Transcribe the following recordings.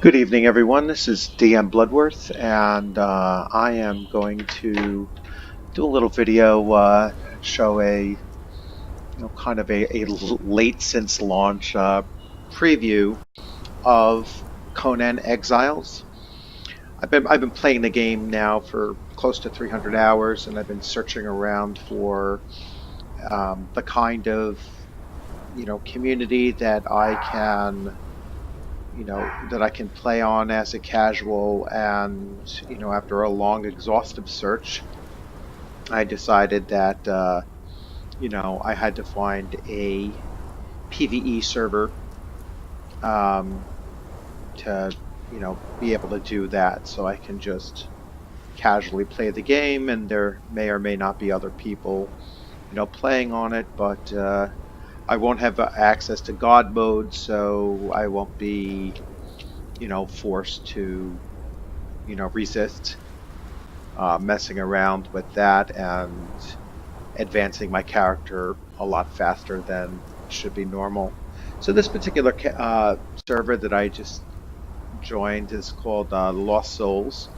Good evening, everyone. This is DM Bloodworth, and I am going to do a little video, show kind of a late since launch preview of Conan Exiles. I've been playing the game now for close to 300 hours, and I've been searching around for the kind of community that I can play on as a casual. And after a long exhaustive search, I decided that I had to find a PvE server um, to be able to do that, so I can just casually play the game, and there may or may not be other people playing on it. But I won't have access to god mode, so I won't be forced to resist messing around with that and advancing my character a lot faster than should be normal. So this particular server that I just joined is called Lost Souls.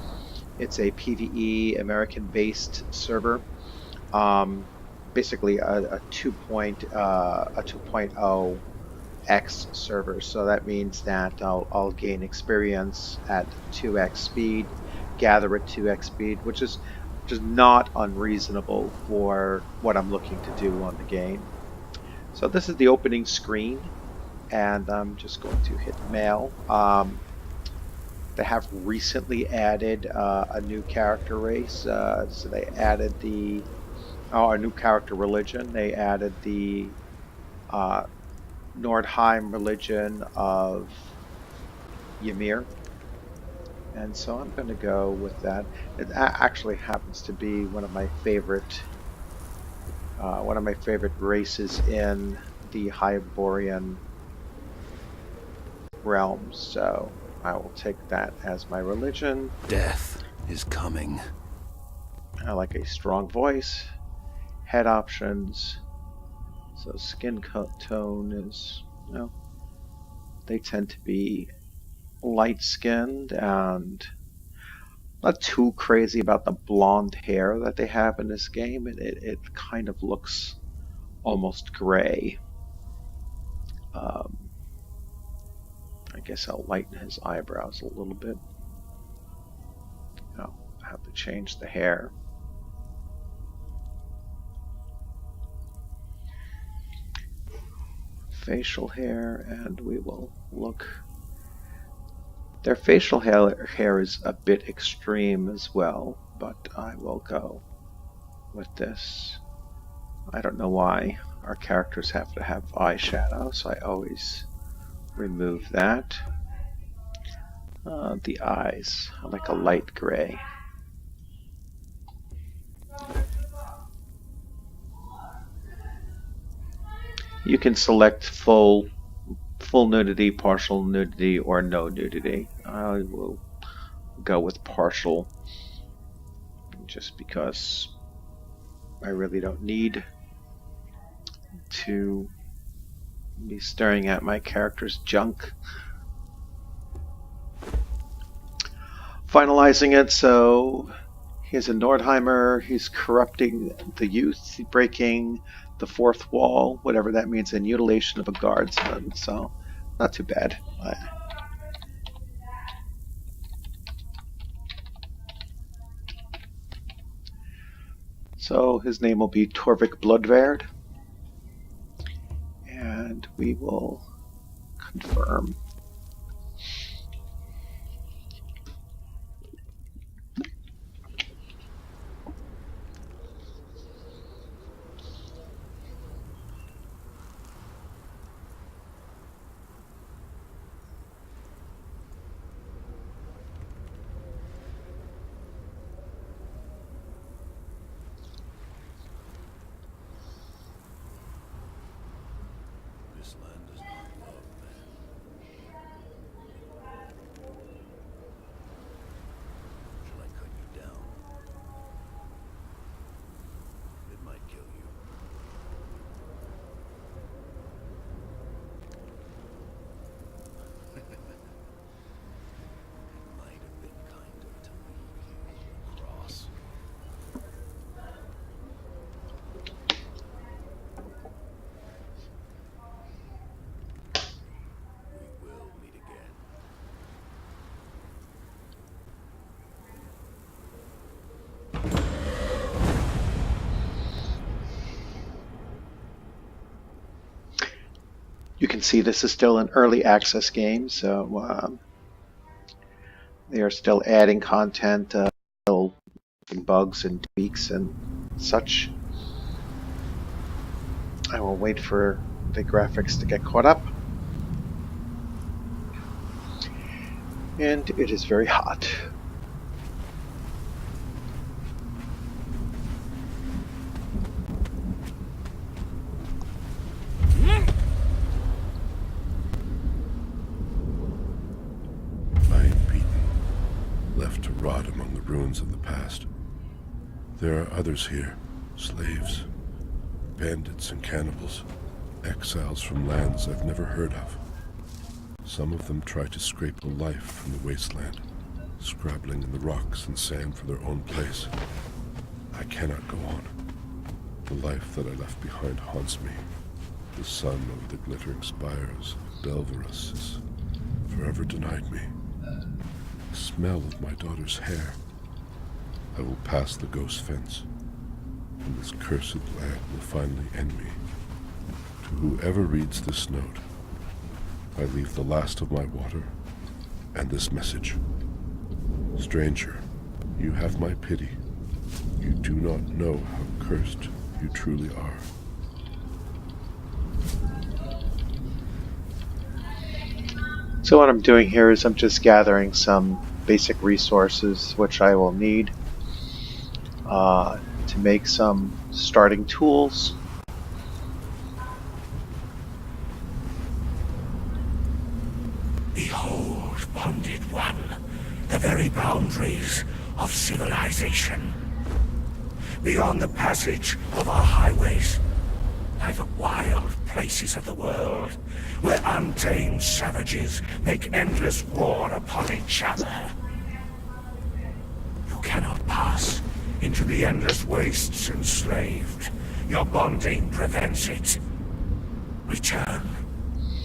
It's a PvE American-based server, um, basically a 2.0 X server. So that means that I'll gain experience at 2x speed, gather at 2x speed, which is not unreasonable for what I'm looking to do on the game. So this is the opening screen, and I'm just going to hit mail. They have recently added a new character race. So they added a new character religion. They added the uh, Nordheim religion of Ymir. And so I'm going to go with that. It actually happens to be one of my favorite races in the Hyborian realms. So I will take that as my religion. Death is coming. I like a strong voice. Head options. So skin tone is, they tend to be light skinned and not too crazy about the blonde hair that they have in this game. It kind of looks almost gray. Um, I guess I'll lighten his eyebrows a little bit. Oh, I have to change the hair. Facial hair, and we will look. Their facial hair is a bit extreme as well, but I will go with this. I don't know why our characters have to have eyeshadow, so I always remove that. The eyes, I like a light gray. You can select full nudity, partial nudity, or no nudity. I will go with partial, just because I really don't need to be staring at my character's junk. Finalizing it, so he's a Nordheimer, he's corrupting the youth, breaking the fourth wall, whatever that means, and mutilation of a guardsman, so not too bad. So his name will be Torvik Bloodverd, and we will confirm. This land does not love men. You can see this is still an early access game, so they are still adding content, still bugs and tweaks and such. I will wait for the graphics to get caught up. And it is very hot. Left to rot among the ruins of the past. There are others here, slaves, bandits and cannibals, exiles from lands I've never heard of. Some of them try to scrape a life from the wasteland, scrabbling in the rocks and sand for their own place. I cannot go on. The life that I left behind haunts me. The sun over the glittering spires of Belverus has forever denied me. The smell of my daughter's hair. I will pass the ghost fence, and this cursed land will finally end me. To whoever reads this note, I leave the last of my water and this message. Stranger, you have my pity. You do not know how cursed you truly are. So what I'm doing here is I'm just gathering some basic resources which I will need to make some starting tools. Behold, bonded one, the very boundaries of civilization. Beyond the passage of our highways lie the wild places of the world, where untamed savages make endless war upon each other. You cannot pass into the endless wastes enslaved. Your bonding prevents it. Return.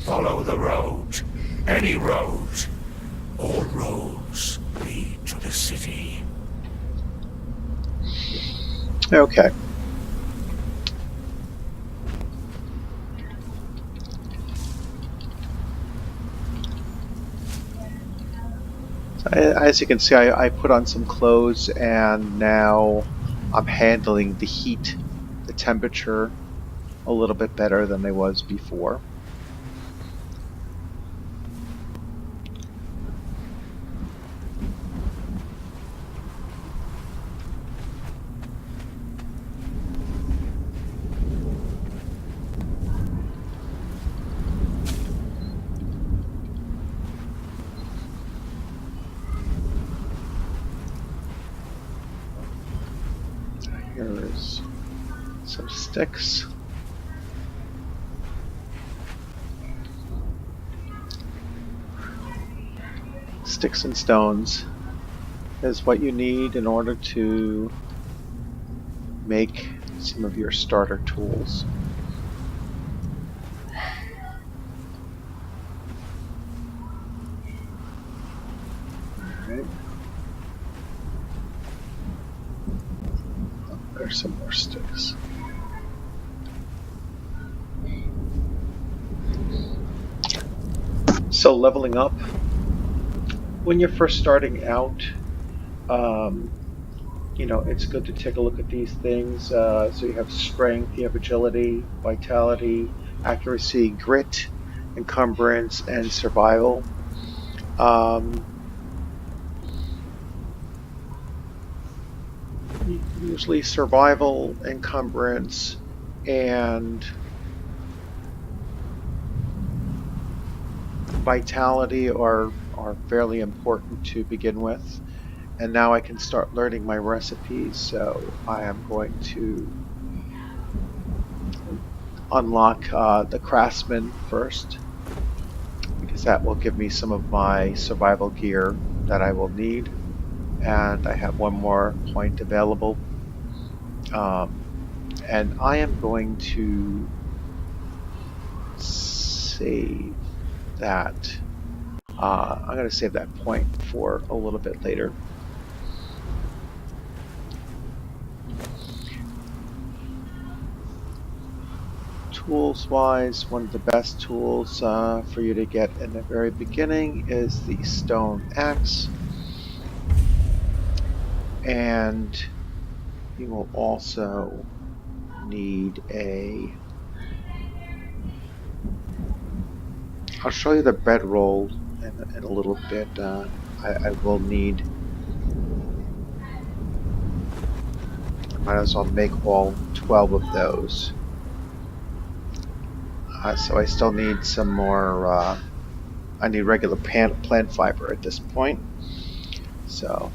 Follow the road. Any road. All roads lead to the city. Okay. As you can see, I put on some clothes and now I'm handling the heat, the temperature a little bit better than I was before. Here's some sticks. Sticks and stones is what you need in order to make some of your starter tools. Alright. There's some more sticks. So leveling up, when you're first starting out, you know, it's good to take a look at these things. So you have strength, you have agility, vitality, accuracy, grit, encumbrance, and survival. Usually survival, encumbrance, and vitality are fairly important to begin with. And now I can start learning my recipes, so I am going to unlock the craftsman first, because that will give me some of my survival gear that I will need. And I have one more point available. And I am going to save that. I'm going to save that point for a little bit later. tools wise, one of the best tools for you to get in the very beginning is the stone axe. And you will also need a... I'll show you the bedroll in a little bit. I will need... Might as well make all 12 of those. So I still need some more... I need regular plant fiber at this point. So...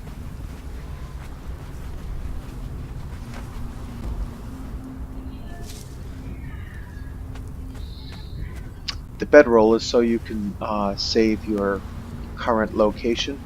The bedroll is so you can save your current location.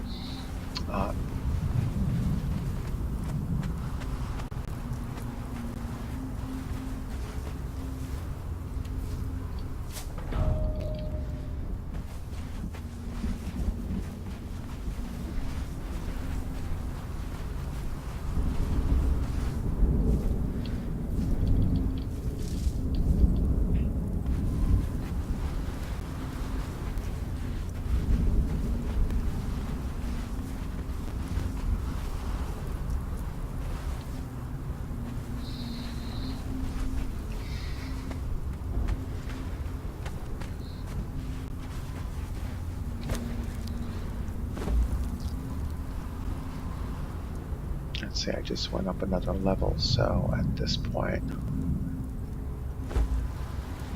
Let's see, I just went up another level, so at this point,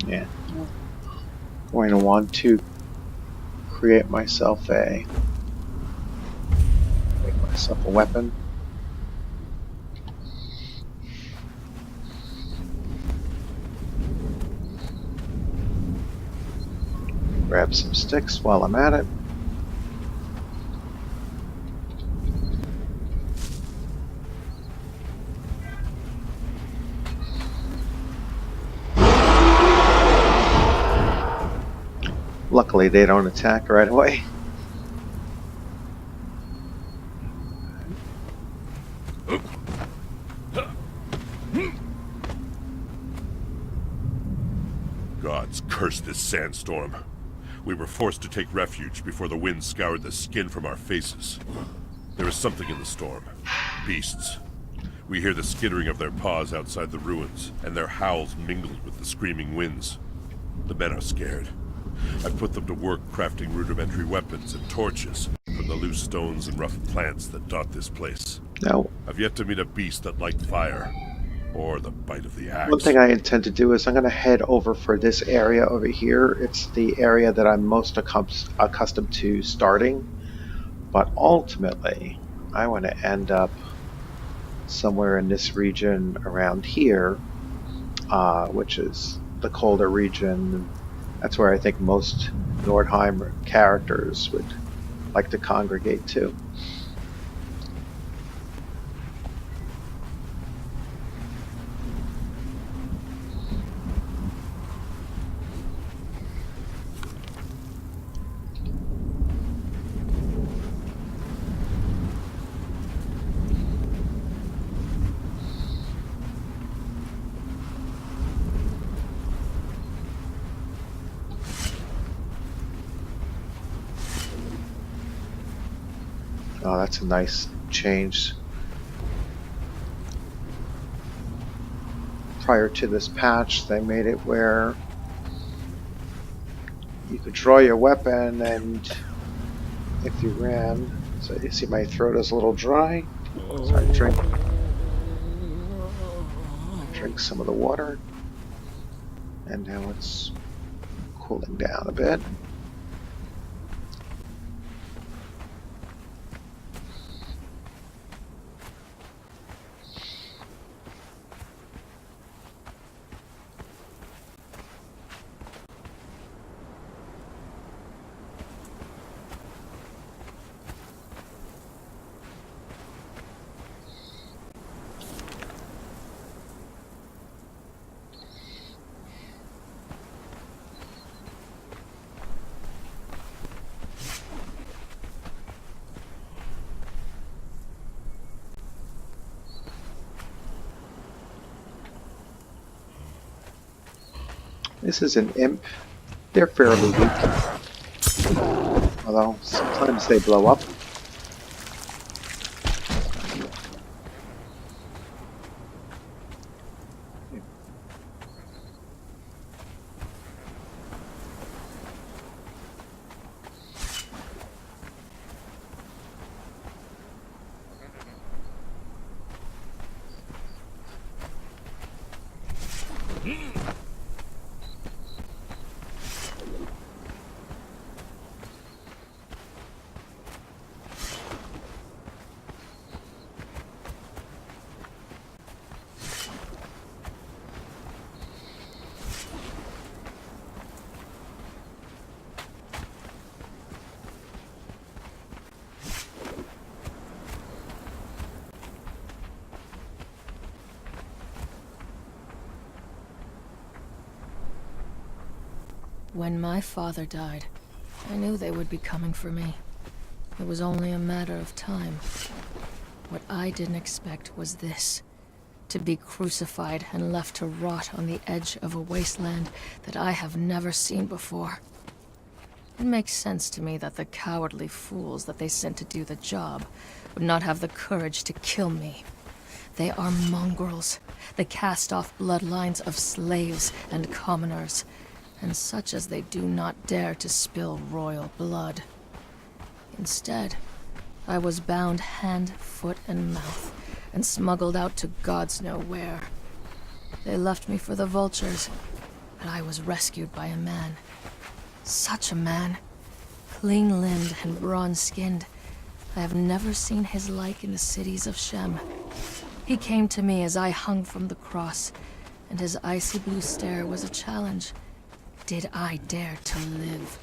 yeah, I'm going to want to create myself a weapon. Grab some sticks while I'm at it. Luckily, they don't attack right away. Gods curse this sandstorm. We were forced to take refuge before the wind scoured the skin from our faces. There is something in the storm. Beasts. We hear the skittering of their paws outside the ruins, and their howls mingled with the screaming winds. The men are scared. I've put them to work crafting rudimentary weapons and torches from the loose stones and rough plants that dot this place. Now, I've yet to meet a beast that liked fire, or the bite of the axe. one thing I intend to do is I'm going to head over for this area over here. It's the area that I'm most accustomed to starting, but ultimately I want to end up somewhere in this region around here, which is the colder region. That's where I think most Nordheim characters would like to congregate to. Oh, that's a nice change. Prior to this patch, they made it where you could draw your weapon, and if you ran, so you see my throat is a little dry, so I drink some of the water, and now it's cooling down a bit. This is an imp. They're fairly weak, although sometimes they blow up. When my father died, I knew they would be coming for me. It was only a matter of time. What I didn't expect was this. To be crucified and left to rot on the edge of a wasteland that I have never seen before. It makes sense to me that the cowardly fools that they sent to do the job would not have the courage to kill me. They are mongrels, the cast-off bloodlines of slaves and commoners, and such as they do not dare to spill royal blood. Instead, I was bound hand, foot, and mouth, and smuggled out to gods know where. They left me for the vultures, but I was rescued by a man. Such a man. Clean-limbed and bronze-skinned. I have never seen his like in the cities of Shem. He came to me as I hung from the cross, and his icy blue stare was a challenge. Did I dare to live?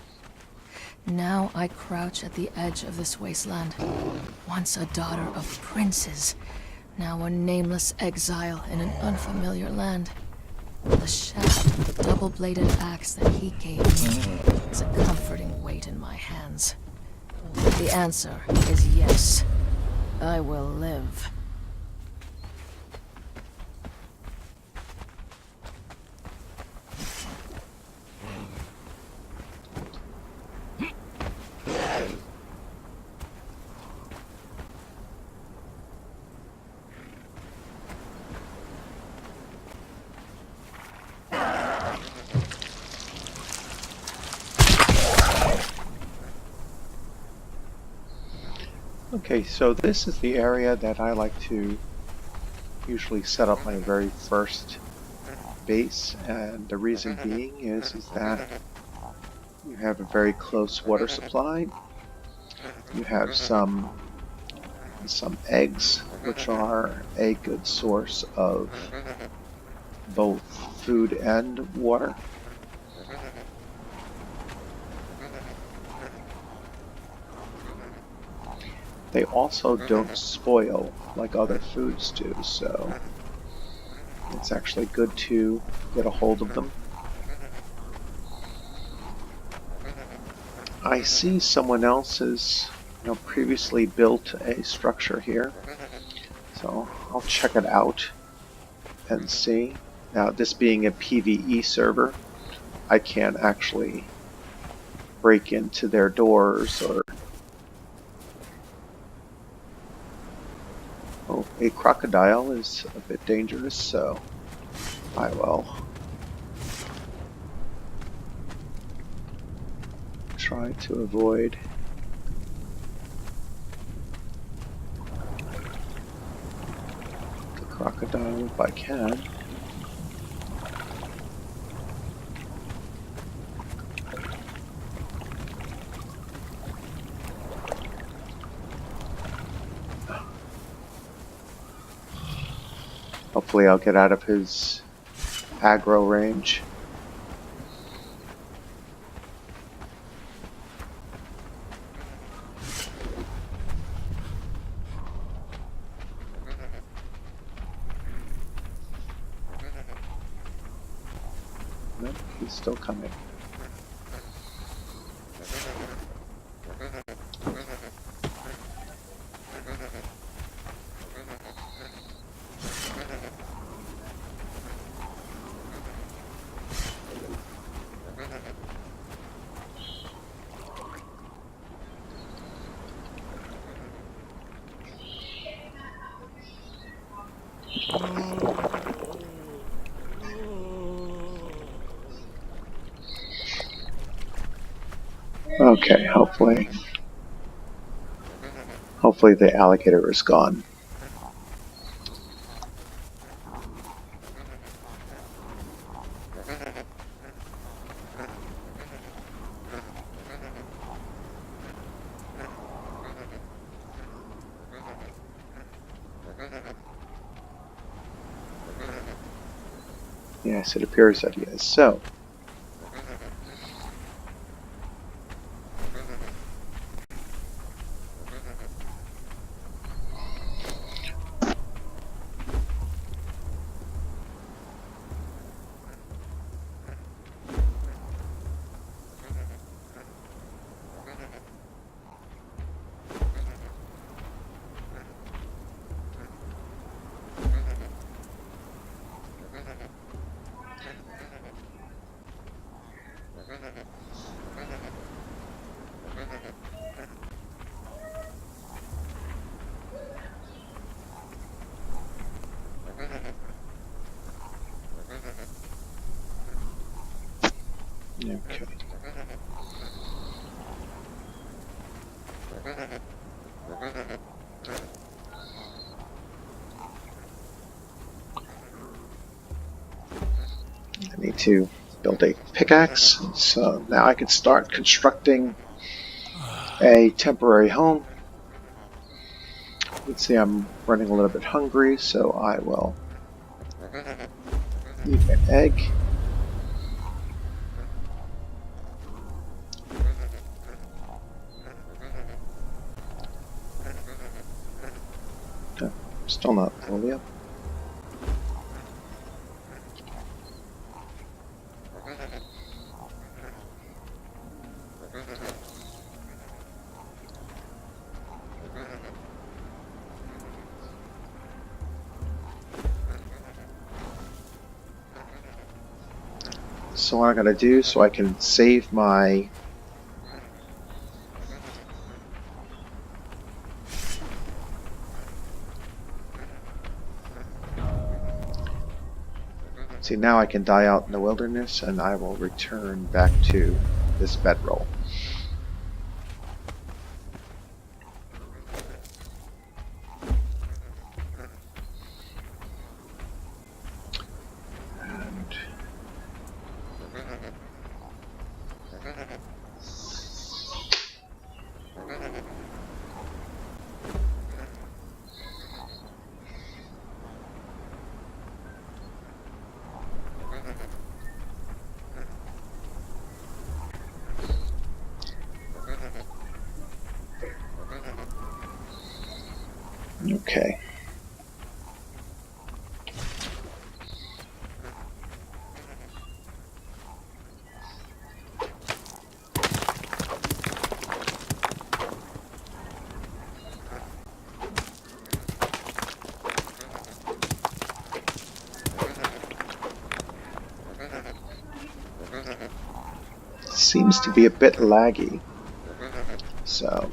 Now I crouch at the edge of this wasteland, once a daughter of princes, now a nameless exile in an unfamiliar land. The shaft of the double-bladed axe that he gave me is a comforting weight in my hands. The answer is yes. I will live. Okay, so this is the area that I like to usually set up my very first base, and the reason being is that you have a very close water supply. You have some eggs, which are a good source of both food and water. They also don't spoil like other foods do, so it's actually good to get a hold of them. I see someone else has, previously built a structure here, so I'll check it out and see. Now, this being a PvE server, I can't actually break into their doors or... Oh, a crocodile is a bit dangerous, so I will try to avoid the crocodile if I can. Hopefully I'll get out of his aggro range. Nope, he's still coming. Okay, hopefully the alligator is gone. Yes, it appears that he is. So, okay. I need to build a pickaxe, so now I can start constructing a temporary home. Let's see, I'm running a little bit hungry, so I will eat an egg. No, still not full yet. So what I'm going to do, so I can save my see, now I can die out in the wilderness, and I will return back to this bedroll. And okay. Seems to be a bit laggy, so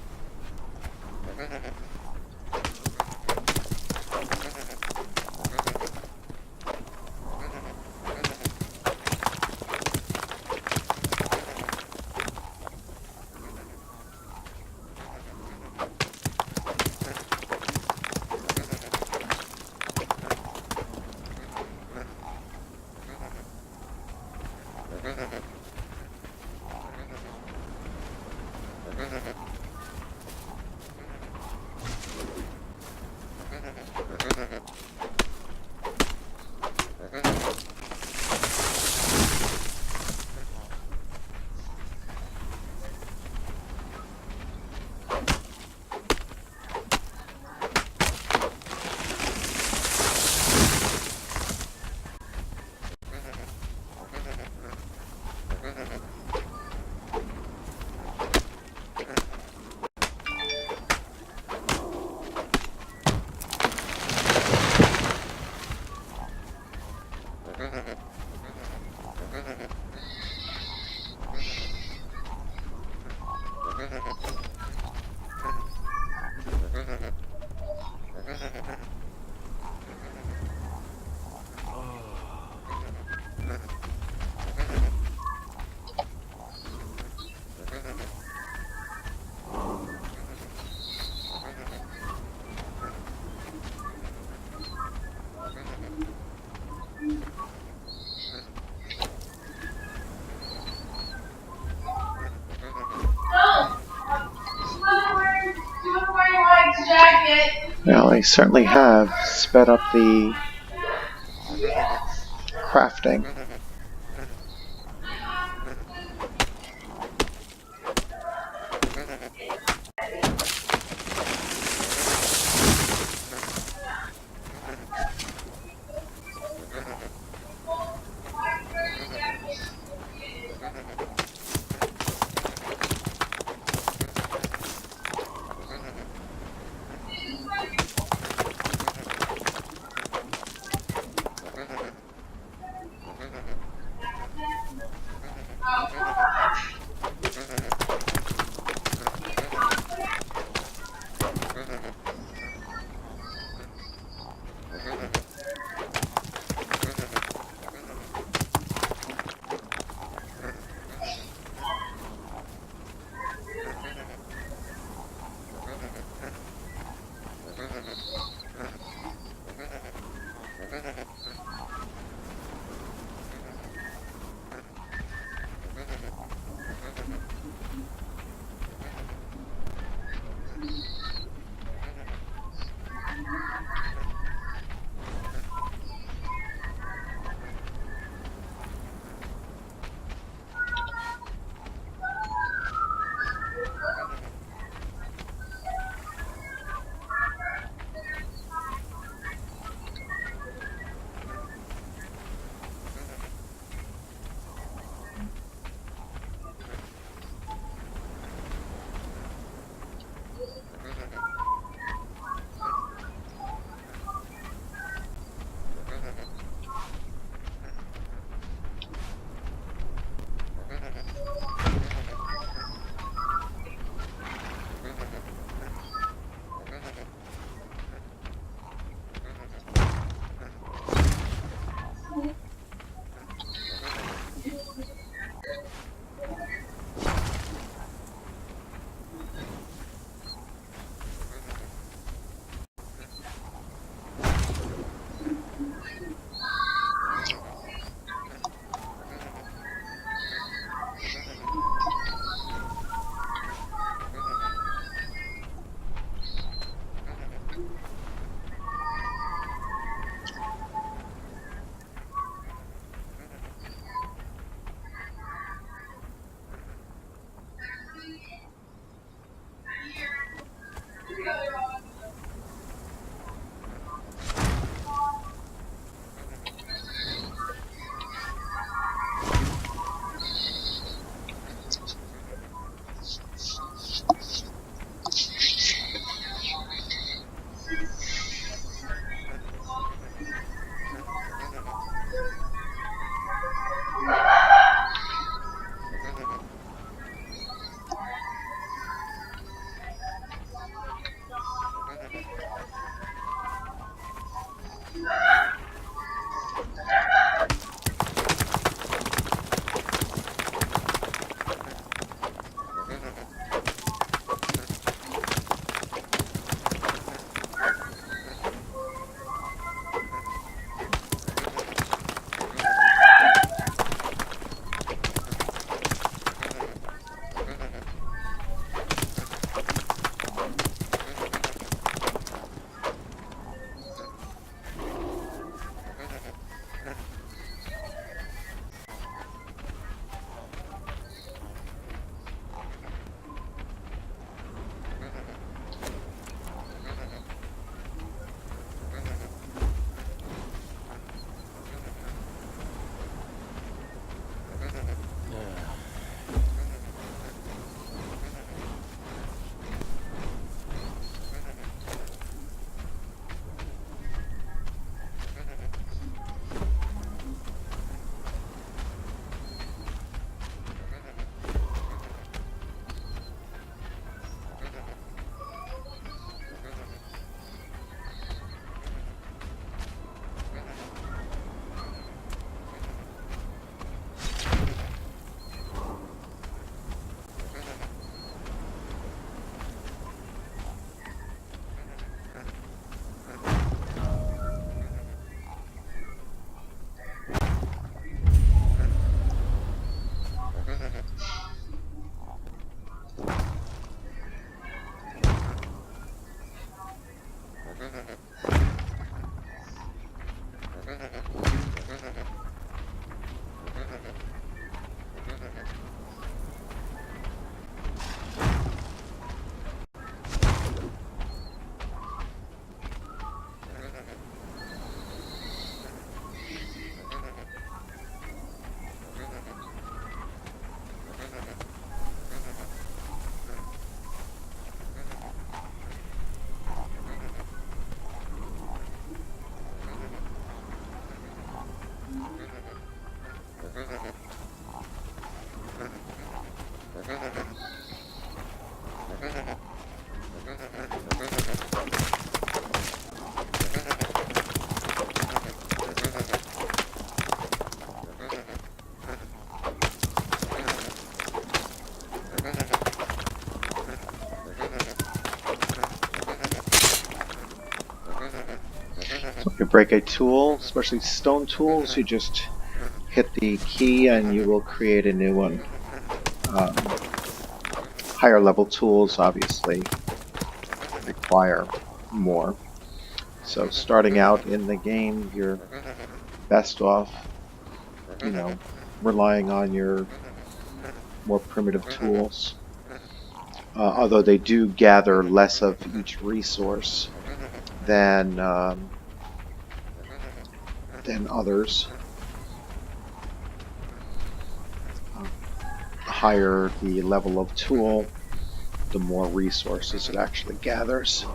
They certainly have sped up the crafting. So if you break a tool, especially stone tools, you just hit the key and you will create a new one. Higher level tools obviously require more. So starting out in the game, you're best off, relying on your more primitive tools. Although they do gather less of each resource than others. The higher the level of tool, the more resources it actually gathers.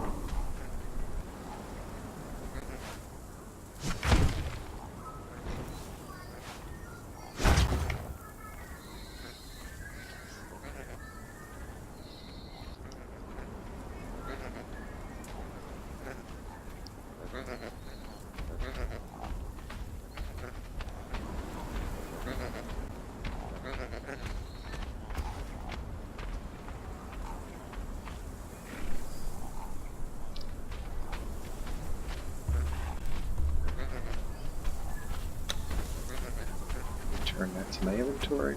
Turn that to my inventory.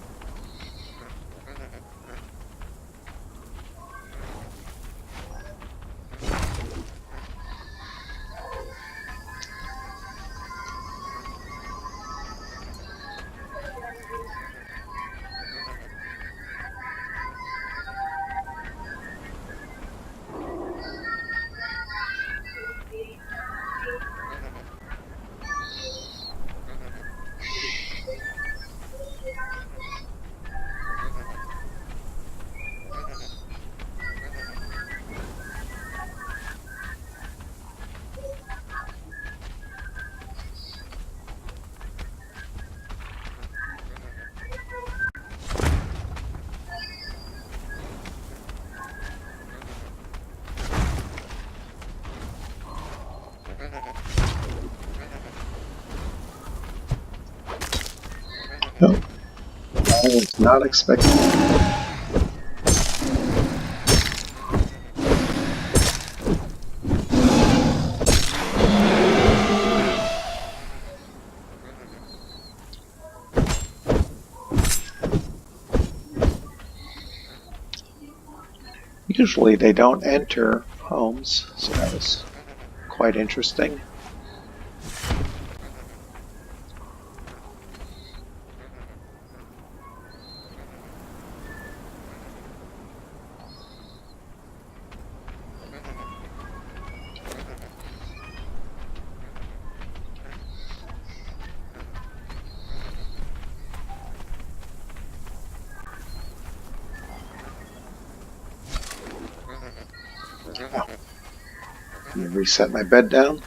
No, I was not expecting that. Usually they don't enter homes, so that was quite interesting. Reset my bed down.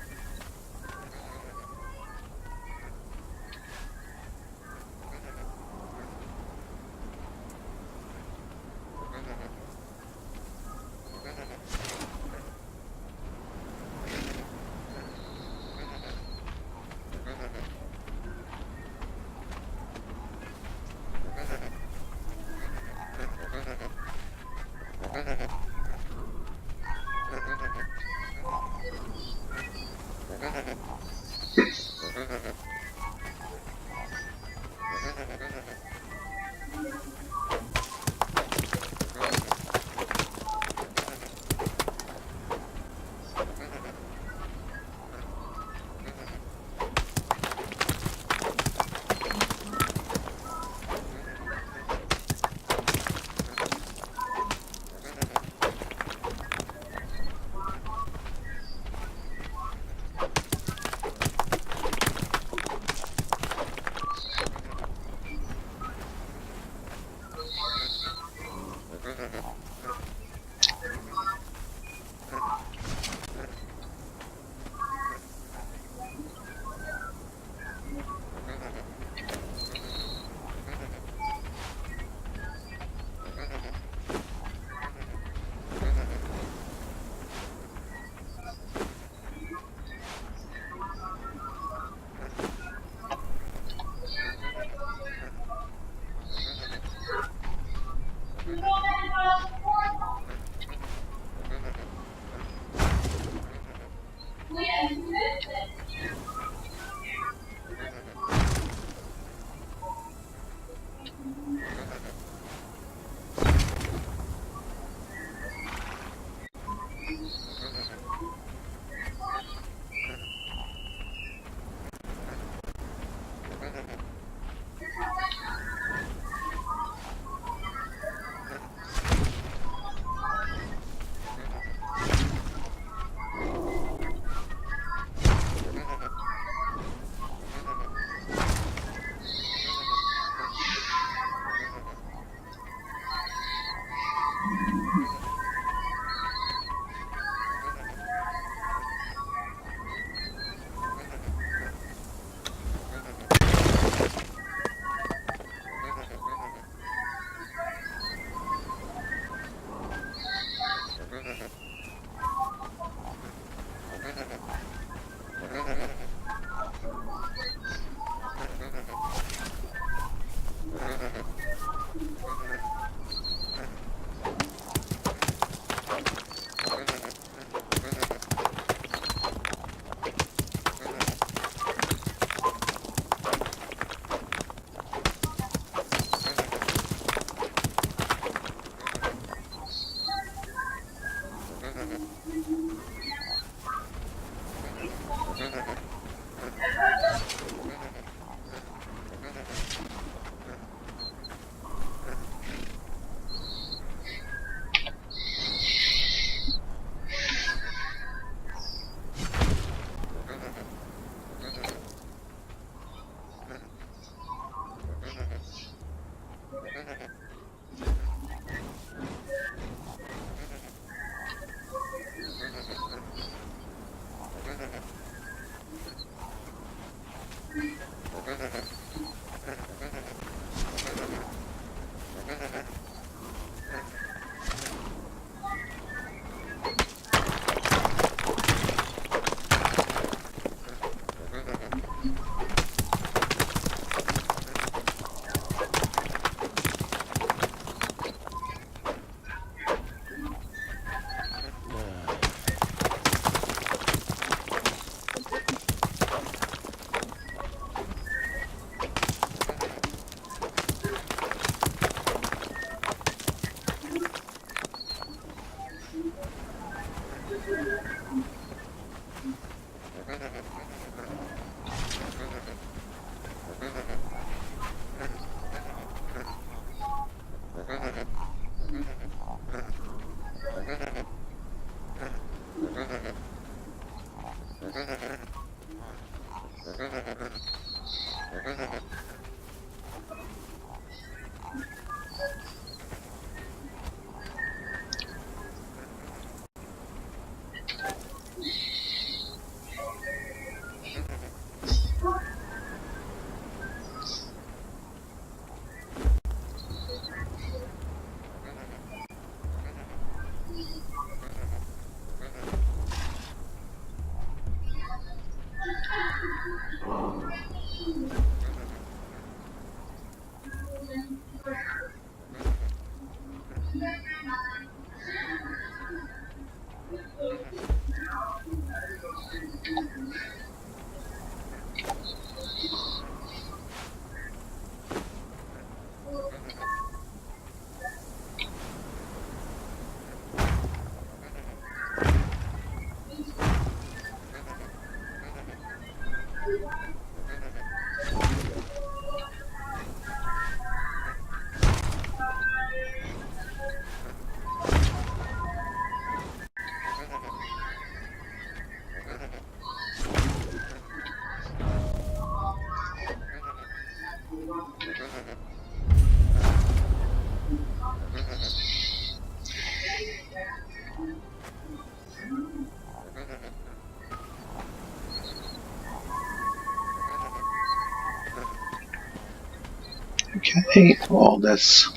Okay, all this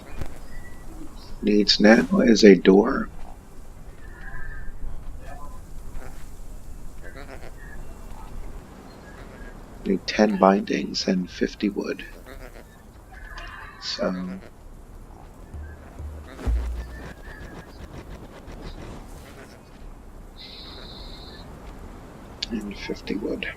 needs now is a door. Need 10 bindings and 50 wood. So and 50 wood.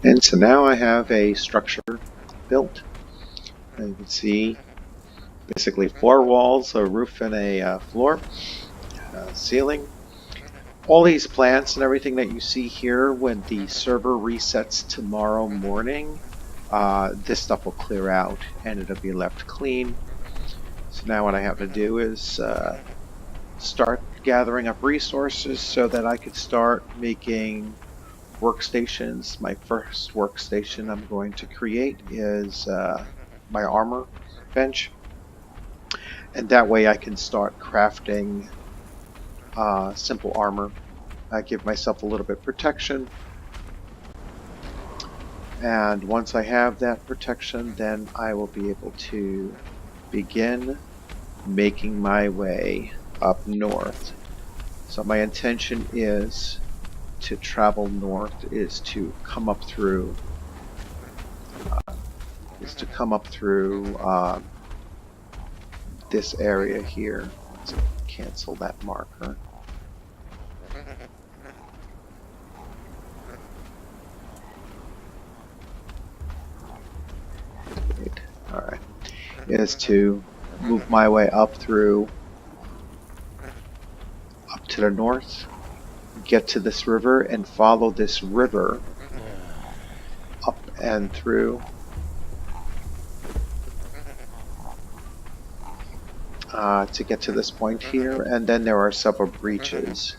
And so now I have a structure built. And you can see basically 4 walls, a roof, and a floor, ceiling. All these plants and everything that you see here, when the server resets tomorrow morning, this stuff will clear out and it'll be left clean. So now what I have to do is start gathering up resources so that I could start making workstations. My first workstation I'm going to create is my armor bench, and that way I can start crafting simple armor. I give myself a little bit of protection, and once I have that protection, then I will be able to begin making my way up north. So my intention is to travel north, is to come up through this area here. Let's cancel that marker. Great. All right. Is to move my way up to the north, get to this river, and follow this river up and through to get to this point here. And then there are several breaches.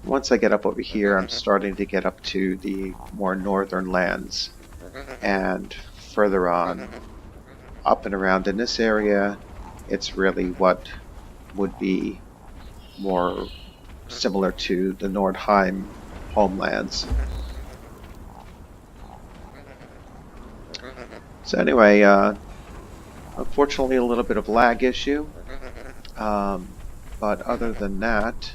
Once I get up over here, I'm starting to get up to the more northern lands, and further on up and around in this area, it's really what would be more similar to the Nordheim homelands. So anyway, unfortunately a little bit of lag issue, but other than that,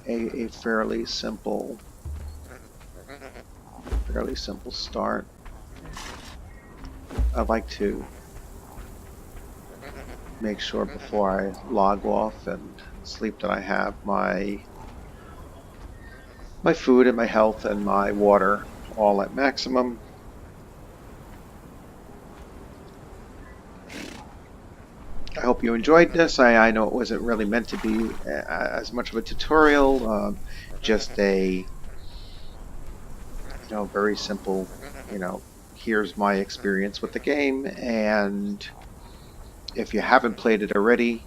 a fairly simple start. I'd like to make sure before I log off and sleep that I have my food and my health and my water all at maximum. I hope you enjoyed this. I know it wasn't really meant to be as much of a tutorial, just a very simple, here's my experience with the game. And if you haven't played it already,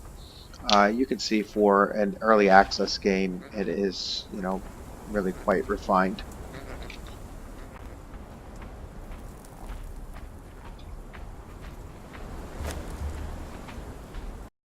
you can see for an early access game, it is, really quite refined.